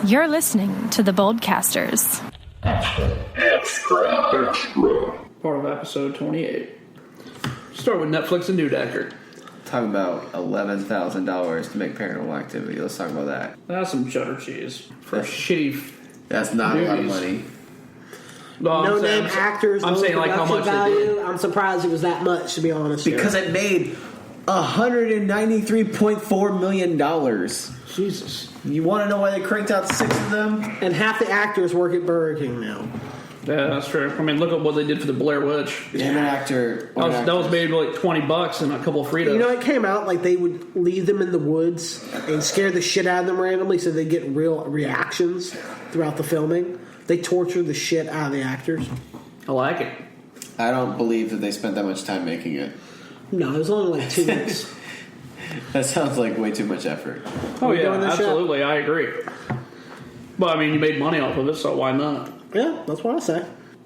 You're listening to the Boldcasters. Extra. Part of episode 28. Start with Netflix and Neduecker. Talking about $11,000 to make Paranormal Activity. Let's talk about that. That's some cheddar cheese for shitty. That's not movies. A lot of money. No name actors. I'm saying like how much value. I'm surprised it was that much, to be honest. Because it made $193.4 million. Jesus. You want to know why they cranked out 6 of them? And half the actors work at Burger King now. Yeah, that's true. I mean, look at what they did for the Blair Witch. Yeah. An actor. That was made like $20 and a couple of Fritos. You know, it came out like they would leave them in the woods and scare the shit out of them randomly so they get real reactions throughout the filming. They torture the shit out of the actors. I like it. I don't believe that they spent that much time making it. No, it was only like 2 weeks. That sounds like way too much effort. Oh, yeah, absolutely. I agree. But, I mean, you made money off of it, so why not? Yeah, that's what I say.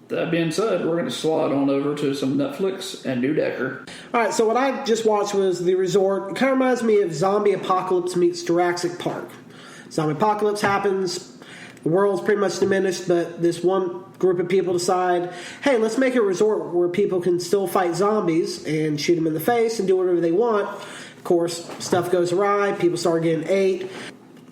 That being said, we're going to slide on over to some Netflix and Neduecker. All right, so what I just watched was The Resort. It kind of reminds me of Zombie Apocalypse meets Jurassic Park. Zombie Apocalypse happens. The world's pretty much diminished, but this one group of people decide, hey, let's make a resort where people can still fight zombies and shoot them in the face and do whatever they want. Of course, stuff goes awry. People start getting ate.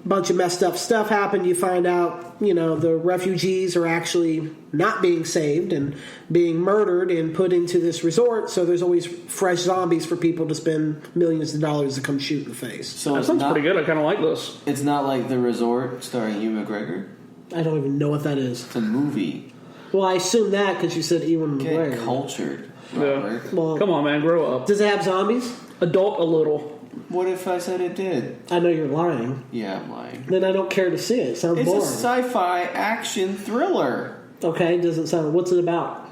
A bunch of messed up stuff happened. You find out, the refugees are actually not being saved and being murdered and put into this resort. So there's always fresh zombies for people to spend millions of dollars to come shoot in the face. So that sounds pretty good. I kind of like this. It's not like The Resort starring Ewan McGregor? I don't even know what that is. It's a movie. Well, I assume that because you said Ewan McGregor. Get cultured, Robert. Yeah. Well, come on, man. Grow up. Does it have zombies? Adult a little. What if I said it did? I know you're lying. Yeah, I'm lying. Then I don't care to see it. It sounds boring. It's a sci-fi action thriller. Okay, doesn't sound... What's it about?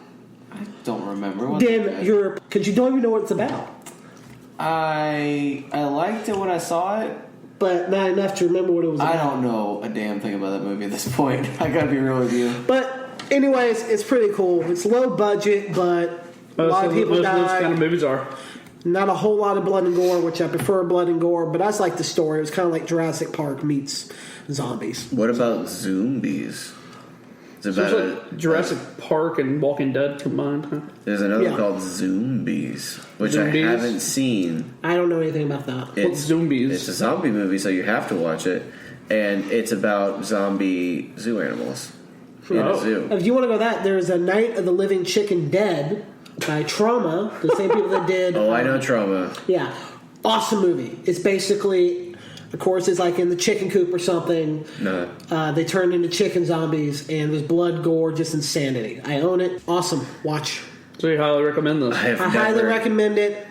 I don't remember. Because you don't even know what it's about. I liked it when I saw it. But not enough to remember what it was about. I don't know a damn thing about that movie at this point. I gotta be real with you. But anyways, it's pretty cool. It's low budget, but a lot of people die. Those kind of movies are. Not a whole lot of blood and gore, which I prefer blood and gore, but I just like the story. It was kind of like Jurassic Park meets zombies. What about Zoombes? It's like Jurassic Park and Walking Dead combined, huh? There's another one called Zoombes, which I haven't seen. I don't know anything about that. What's Zoombes? It's a zombie movie, so you have to watch it. And it's about zombie zoo animals in a zoo. If you want to go that, there's a Night of the Living Chicken Dead by Trauma, the same people that did... I know Trauma. Yeah. Awesome movie. It's basically... Of course, it's like in the chicken coop or something. No. They turn into chicken zombies, and there's blood, gore, just insanity. I own it. Awesome. Watch. So you highly recommend this? I highly recommend it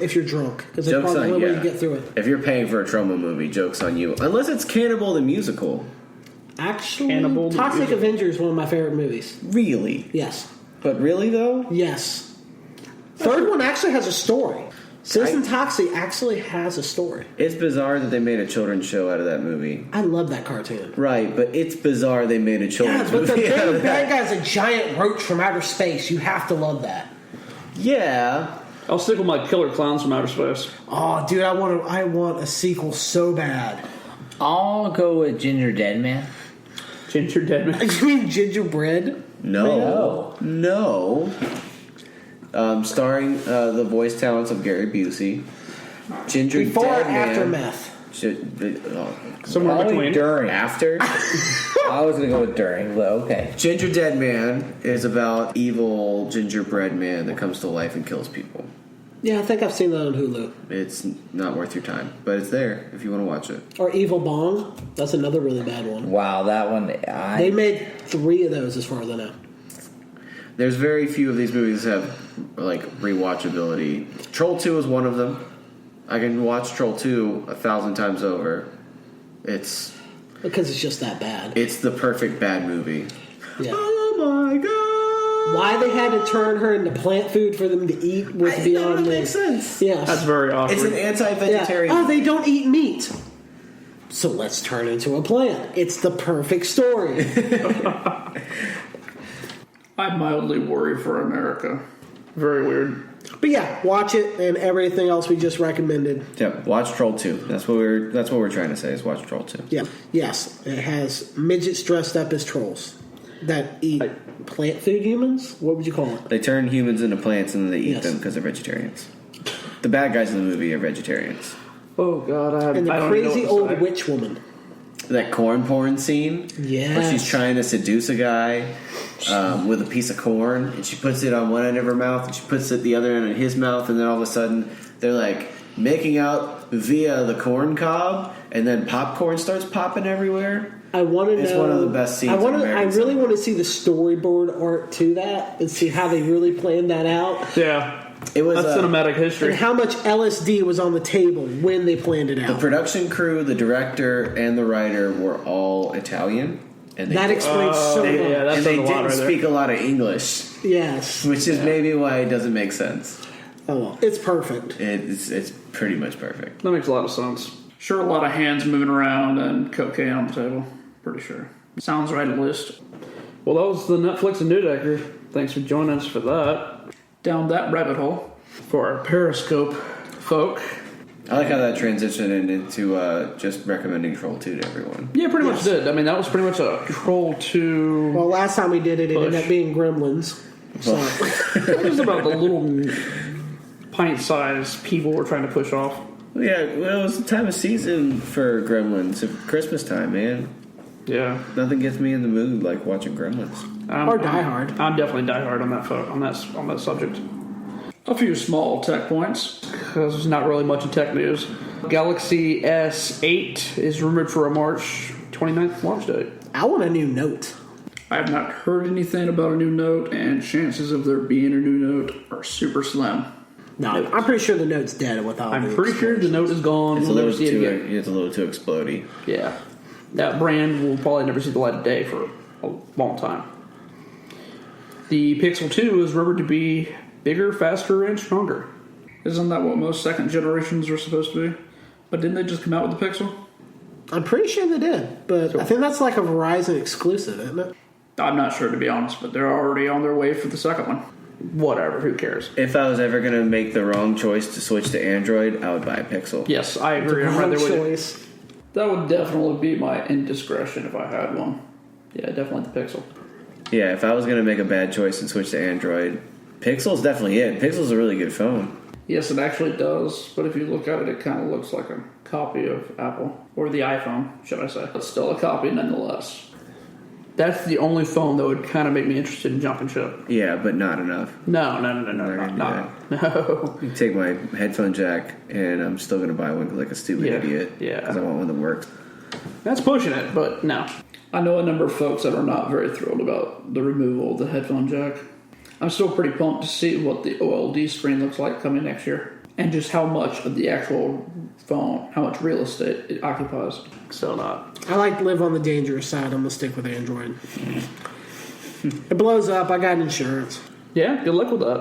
if you're drunk. Because it's probably the only way you get through it. If you're paying for a Trauma movie, joke's on you. Unless it's Cannibal the Musical. Actually, Cannibal Toxic Avenger is one of my favorite movies. Really? Yes. But really, though? Yes. Third one actually has a story. Citizen Toxic actually has a story. It's bizarre that they made a children's show out of that movie. I love that cartoon. Right, but it's bizarre they made a children's movie. But the big bad guy's a giant roach from outer space. You have to love that. Yeah. I'll stick with my Killer Clowns from Outer Space. Oh, dude, I want a sequel so bad. I'll go with Ginger Dead Man. Ginger Dead Man? You mean gingerbread? No. Starring the voice talents of Gary Busey. Ginger Before Dead or Man. after meth? Somewhere between. During. After? I was going to go with during, but okay. Ginger Dead Man is about evil gingerbread man that comes to life and kills people. Yeah, I think I've seen that on Hulu. It's not worth your time, but it's there if you want to watch it. Or Evil Bong. That's another really bad one. Wow, that one... They made 3 of those as far as I know. There's very few of these movies that have rewatchability. Troll 2 is one of them. I can watch Troll 2 1,000 times over. Because it's just that bad. It's the perfect bad movie. Yeah. Oh my god! Why they had to turn her into plant food for them to eat was beyond me. That makes sense. Yes. That's very awkward. It's an anti-vegetarian. Yeah. Oh, they don't eat meat. So let's turn into a plant. It's the perfect story. I mildly worry for America. Very weird. But yeah, watch it and everything else we just recommended. Yep, watch Troll 2. That's what we're trying to say is watch Troll 2. Yeah, yes, it has midgets dressed up as trolls that eat plant food humans. What would you call it? They turn humans into plants and then they eat Yes. them because they're vegetarians. The bad guys in the movie are vegetarians. Oh God, And the I don't crazy know old what to say. witch woman. That corn porn scene where Yes. she's trying to seduce a guy with a piece of corn, and she puts it on one end of her mouth and she puts it the other end of his mouth, and then all of a sudden they're like making out via the corn cob, and then popcorn starts popping everywhere. I want to know. It's one of the best scenes. I in American really cinema. want to see the storyboard art to that and see how they really planned that out, Yeah, It was that's cinematic history. and how much LSD was on the table when they planned it the out. production crew, the director, and the writer were all Italian, and they That explains so much. yeah, that and says they a lot didn't right there. speak a lot of English, Yes. which is maybe why it doesn't make sense. Oh well, it's perfect. It's pretty much perfect. That makes a lot of sense. Sure, a lot of hands moving around and cocaine on the table. Pretty sure. Sounds right at least. Well, that was the Netflix and Neduecker. Thanks for joining us for that. Down that rabbit hole for our Periscope folk. I like how that transitioned into just recommending Troll 2 to everyone. Yeah, pretty much did. I mean, that was pretty much a Troll 2. Well, last time we did it, it ended Push. up being Gremlins. So It was about the little pint-sized people we're trying to push off. Yeah, well, it was the time of season for Gremlins. It's Christmas time, man. Yeah. Nothing gets me in the mood like watching Gremlins. or Die Hard. I'm definitely Die Hard on that subject. A few small tech points, because there's not really much in tech news. Galaxy S8 is rumored for a March 29th launch date. I want a new Note. I have not heard anything about a new Note, and chances of there being a new Note are super slim. No, I'm pretty sure the Note's dead without. I'm pretty sure the Note is gone. It's a We'll little never see it too. again. It's a little too explodey. Yeah. That brand will probably never see the light of day for a long time. The Pixel 2 is rumored to be bigger, faster, and stronger. Isn't that what most second generations are supposed to be? But didn't they just come out with the Pixel? I'm pretty sure they did, but I think that's like a Verizon exclusive, isn't it? I'm not sure, to be honest, but they're already on their way for the second one. Whatever, who cares? If I was ever going to make the wrong choice to switch to Android, I would buy a Pixel. Yes, I agree. I'm right Wrong there with you. choice. That would definitely be my indiscretion if I had one. Yeah, definitely the Pixel. Yeah, if I was going to make a bad choice and switch to Android, Pixel's definitely it. Pixel's a really good phone. Yes, it actually does, but if you look at it, it kind of looks like a copy of Apple. Or the iPhone, should I say. It's still a copy nonetheless. That's the only phone that would kind of make me interested in jumping ship. Yeah, but not enough. No. You take my headphone jack, and I'm still going to buy one like a stupid idiot. Yeah. Because I want one that works. That's pushing it, but no. I know a number of folks that are not very thrilled about the removal of the headphone jack. I'm still pretty pumped to see what the OLED screen looks like coming next year. And just how much of the actual phone, how much real estate it occupies. So not. I like to live on the dangerous side. I'm gonna stick with Android. It blows up. I got insurance. Yeah, good luck with that.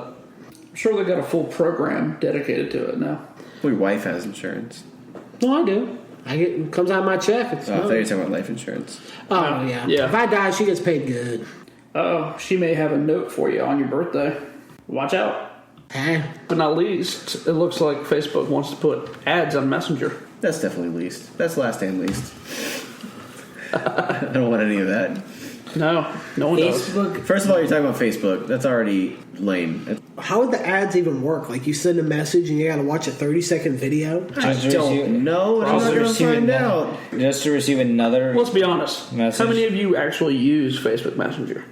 I'm sure they got a full program dedicated to it now. Your wife has insurance. No, I do. It comes out of my check. It's Oh, I thought you mine. were talking about life insurance. Oh yeah. Yeah. If I die, she gets paid good. Oh, she may have a note for you on your birthday. Watch out. Hey, But not least, it looks like Facebook wants to put ads on Messenger. That's definitely least. That's last and least. I don't want any of that. No one does. Facebook. First of all, you're talking about Facebook. That's already lame. how would the ads even work? Like you send a message and you got to watch a 30-second video. I don't know. I'm not going to find out. Just to receive another. Let's be honest. Message. How many of you actually use Facebook Messenger?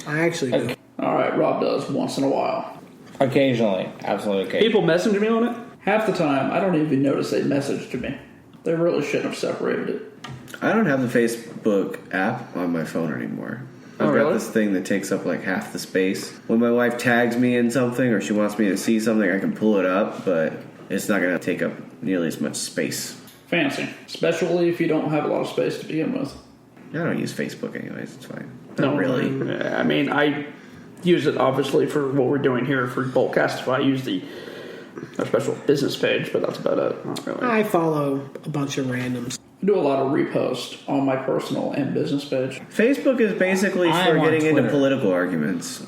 I actually do. All right, Rob does once in a while. Occasionally, absolutely occasionally. People message me on it. Half the time, I don't even notice they messaged to me. They really shouldn't have separated it. I don't have the Facebook app on my phone anymore. I've got really? this thing that takes up like half the space. When my wife tags me in something or she wants me to see something, I can pull it up, but it's not going to take up nearly as much space. Fancy. Especially if you don't have a lot of space to begin with. I don't use Facebook anyways. It's fine. No, Not really. I mean, I use it obviously for what we're doing here for Boldcastify. I use our special business page, but that's about it. Not really. I follow a bunch of randoms. I do a lot of reposts on my personal and business page. Facebook is basically I'm for on getting into Twitter. political arguments.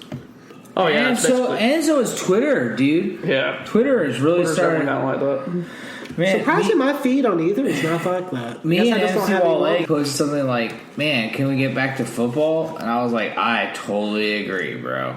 Oh yeah, and so is Twitter, dude. yeah. Twitter is really Twitter's starting definitely not like that. Man, Surprisingly, my feed on either is not like that. me and I just don't MC have any Wale love. posted something like, "Man, can we get back to football?" And I was like, "I totally agree, bro."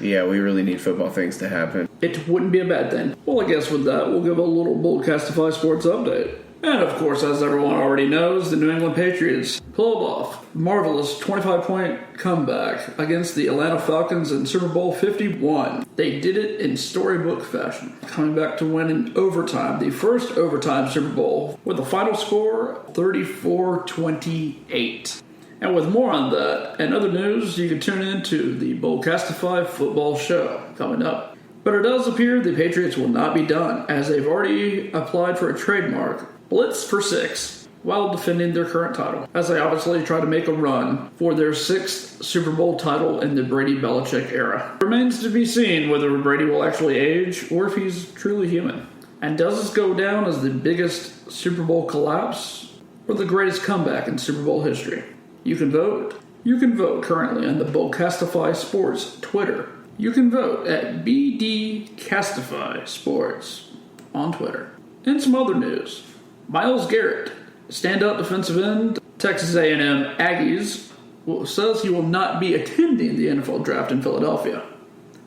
Yeah, we really need football things to happen. It wouldn't be a bad thing. Well, I guess with that, we'll give a little Boldcastify Sports update. And of course, as everyone already knows, the New England Patriots pulled off a marvelous 25-point comeback against the Atlanta Falcons in Super Bowl 51. They did it in storybook fashion, coming back to win in overtime, the first overtime Super Bowl, with a final score 34-28. And with more on that and other news, you can tune in to the Boldcastify football show coming up. But it does appear the Patriots will not be done, as they've already applied for a trademark, Blitz for 6, while defending their current title, as they obviously try to make a run for their 6th Super Bowl title in the Brady-Belichick era. It remains to be seen whether Brady will actually age or if he's truly human. And does this go down as the biggest Super Bowl collapse or the greatest comeback in Super Bowl history? You can vote. You can vote currently on the Boldcastify Sports Twitter. You can vote at Boldcastify Sports on Twitter. And some other news. Myles Garrett, standout defensive end, Texas A&M Aggies, says he will not be attending the NFL draft in Philadelphia,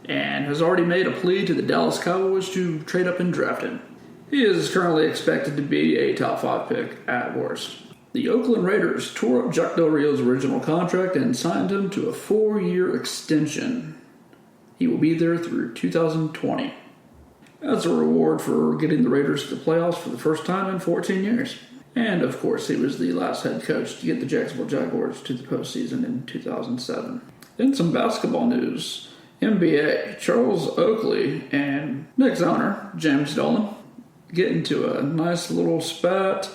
and has already made a plea to the Dallas Cowboys to trade up and draft him. He is currently expected to be a top 5 pick at worst. The Oakland Raiders tore up Jack Del Rio's original contract and signed him to a 4-year extension. He will be there through 2020. As a reward for getting the Raiders to the playoffs for the first time in 14 years. And, of course, he was the last head coach to get the Jacksonville Jaguars to the postseason in 2007. In some basketball news, NBA, Charles Oakley and Knicks owner, James Dolan, get into a nice little spat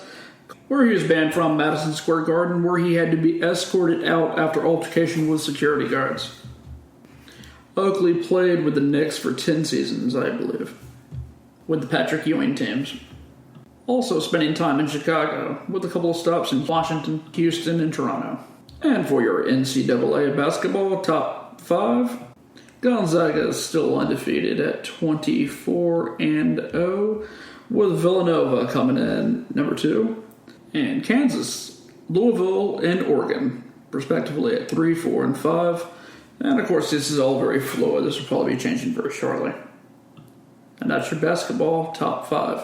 where he was banned from Madison Square Garden, where he had to be escorted out after altercation with security guards. Oakley played with the Knicks for 10 seasons, I believe, with the Patrick Ewing teams. Also spending time in Chicago, with a couple of stops in Washington, Houston, and Toronto. And for your NCAA basketball top 5, Gonzaga is still undefeated at 24-0, with Villanova coming in number 2, and Kansas, Louisville, and Oregon, respectively, at 3, 4, and 5. And of course, this is all very fluid. This will probably be changing very shortly. And that's your basketball top 5.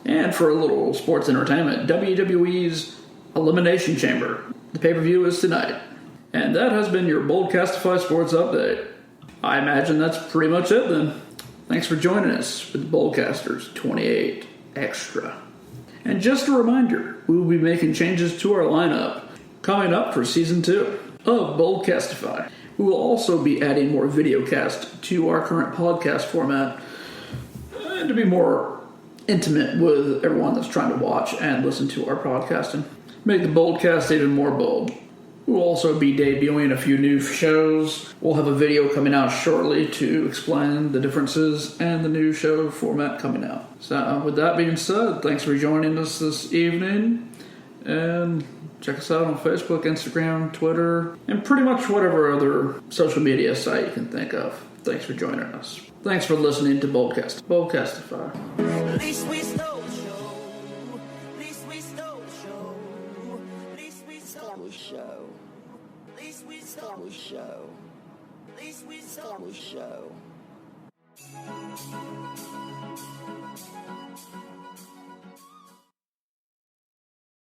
And for a little sports entertainment, WWE's Elimination Chamber. The pay-per-view is tonight. And that has been your Boldcastify Sports Update. I imagine that's pretty much it then. Thanks for joining us with Boldcasters 28 Extra. And just a reminder, we will be making changes to our lineup coming up for Season 2 of Boldcastify. We will also be adding more videocast to our current podcast format and to be more intimate with everyone that's trying to watch and listen to our podcasting. Make the Boldcast even more bold. We'll also be debuting a few new shows. We'll have a video coming out shortly to explain the differences and the new show format coming out. So with that being said, thanks for joining us this evening. And check us out on Facebook, Instagram, Twitter, and pretty much whatever other social media site you can think of. Thanks for joining us. Thanks for listening to Boldcast. Boldcastify. At least we stole the show. At least we stole the show. At least we stole the show. At least we stole the show. At least we stole the show.